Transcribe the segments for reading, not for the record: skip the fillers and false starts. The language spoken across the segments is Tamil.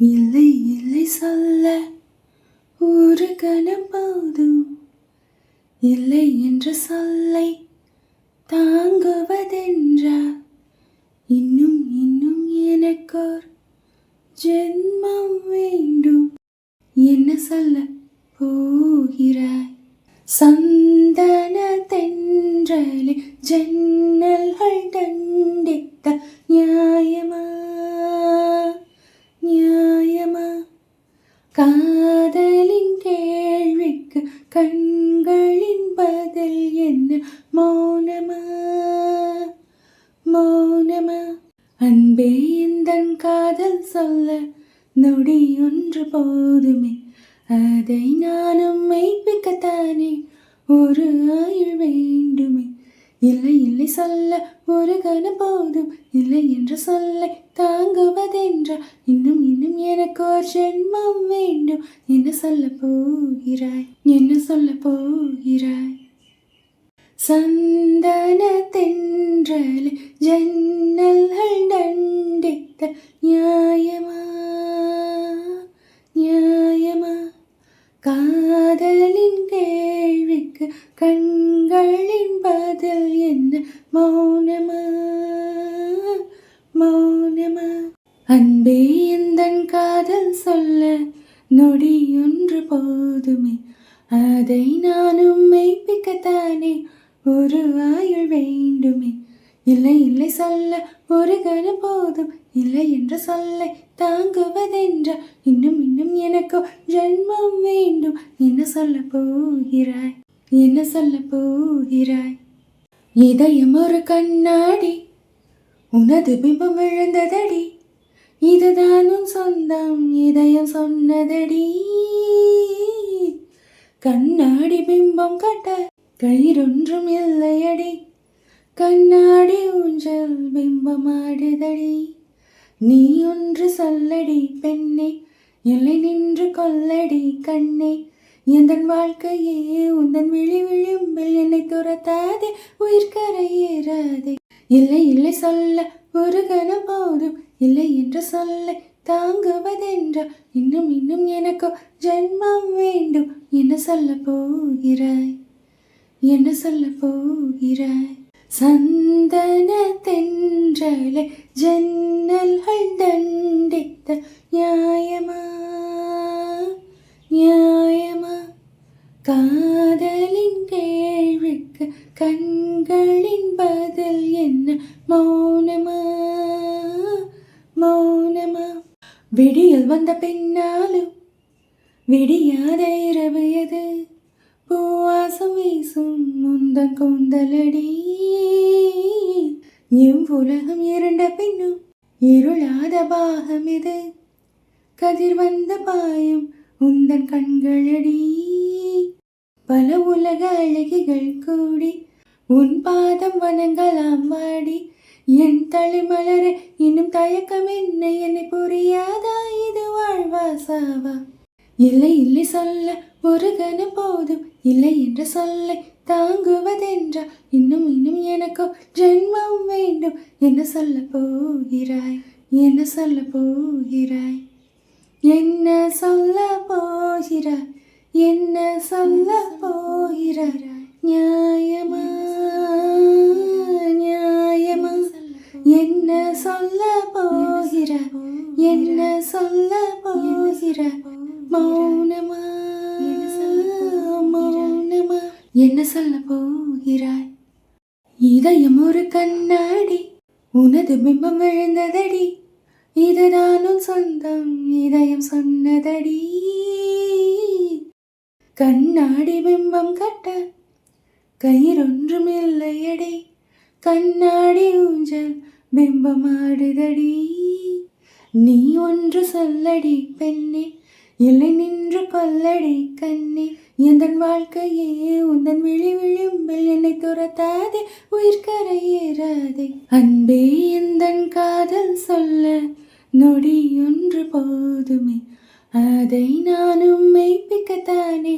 இல்லை இல்லை சொல்ல ஒரு கணம் போதும், இல்லை என்ற சொல்லை தாங்குவதென்றா? இன்னும் இன்னும் எனக்கோர் ஜென்மம் வேண்டும். என்ன சொல்ல போகிறாய்? சந்தன தென்றலே ஜன்னல்கள் தண்டித்த நியாயமா நியாயமா? காதலின் கேள்விக்கு கண்களின் பதில் என்ன? மௌனமா மௌனமா? அன்பே எந்தன் காதல் சொல்ல நொடி ஒன்று போதுமே, அதை நானும் மெய்ப்பிக்கத்தானே ஒரு ஆயுள் வேண்டுமே. இல்லை இல்லை சொல்ல ஒரு கணம் போதும், இல்லை என்ற சொல்லை தாங்குவதென்றா? இன்னும் இன்னும் எனக்கு ஒரு ஜென்மம் வேண்டும். என்ன சொல்ல போகிறாய்? என்ன சொல்ல போகிறாய்? சந்தன தென்றலே ஜன்னல்கள் தண்டித்த நியாயமா நியாயமா? காதலின் கேள்விக்கு கண்களின் பதில் என்ன? மௌனமா மௌனமா? அன்பே எந்தன் காதல் சொல்ல நொடி ஒன்று போதுமே, அதை நானும் மெய்ப்பிக்கத்தானே ஒரு ஆயுள் வேண்டுமே. இல்லை இல்லை சொல்ல ஒரு கணம் போதும், இல்லை என்ற சொல்லை தாங்குவதென்றா? இன்னும் இன்னும் எனக்கு ஜென்மம் வேண்டும். என்ன சொல்ல போகிறாய்? என்ன சொல்ல போகிறாய்? இதயம் ஒரு கண்ணாடி, உனது பிம்பம் விழுந்ததடி, இதுதான் உன் சொந்தம் இதயம் சொன்னதடி. கண்ணாடி பிம்பம் கட்ட கயிறொன்றும் இல்லையடி, கண்ணாடி ஊஞ்சல் பிம்பமாடுதடி. நீ ஒன்று சொல்லடி பெண்ணே, எல்லை நின்று கொல்லடி கண்ணே. எந்தன் வாழ்க்கையே உந்தன் விழி விளிம்பில் என்னை துரத்தாதே, உயிர் கரையேறாதே. இல்லை இல்லை சொல்ல ஒரு கணம் போதும், இல்லை என்ற சொல்லை தாங்குவதென்றா? இன்னும் இன்னும் எனக்கு ஜென்மம் வேண்டும். என்ன சொல்ல போகிறாய்? என்ன சொல்ல போகிறாய்? சந்தன தென்றலே ஜன்னல்கள் தண்டித்த நியாயமா நியாயமா? காதலின் கேள்விக்கு கண்களின் பதில் என்ன? மௌனமா மௌனமா? விடியல் வந்த பின்னாலும் விடியாத இரவு எது? பூவாசம் வீசும் முந்தன் கூந்தலடி. உலகம் இருண்ட பின்னும் இருளாத பாகம் இது? கதிர் வந்த பாயும் உந்தன் கண்களடி. பல உலக அழகிகள் கூடி உன் பாதம் வனங்களாம் வாடி. என் தலைமலரை இன்னும் தயக்கம் என்ன? என்னை புரியாதா இது வாழ்வா சாவா? இல்லை இல்லை சொல்ல ஒரு கணம் போதும், இல்லை என்ற சொல்லை தாங்குவதென்றா? இன்னும் இன்னும் எனக்கு ஜென்மம் வேண்டும். என்ன சொல்ல போகிறாய்? என்ன சொல்ல போகிறாய்? என்ன சொல்ல போகிறாய்? என்ன சொல்ல போகிறாய்? நியாயமா நியாயமா? என்ன சொல்ல போகிறாய்? என்ன சொல்ல போகிறாய்? மௌனமா மௌனமா? என்ன சொல்ல போகிறாய்? இதயம் ஒரு கண்ணாடி, உனது பிம்பம் விழுந்ததடி, இதுதான் உன் சொந்தம் இதயம் சொன்னதடி. கண்ணாடி பிம்பம் கட்ட கயிறொன்றும் இல்லையடி, கண்ணாடி ஊஞ்சல் பிம்பமாடுதடி. நீ ஒன்று சொல்லடி பெண்ணே, இல்லை நின்று கொல்லடி கண்ணே. எந்தன் வாழ்க்கையே உந்தன் விழி விளிம்பில் என்னை துரத்தாதே, உயிர் கரையேறாதே. அன்பே எந்தன் காதல் சொல்ல நொடி ஒன்று போதுமே, அதை நானும் மெய்ப்பிக்கத்தானே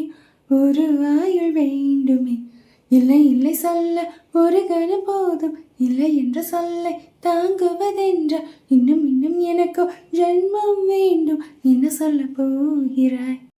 ஒரு ஆயுள் வேண்டுமே. இல்லை இல்லை சொல்ல ஒரு கணம் போதும், இல்லை என்ற சொல்லை தாங்குவதென்றா? இன்னும் இன்னும் எனக்கு ஜென்மம் வேண்டும். என்ன சொல்ல போகிறாய்?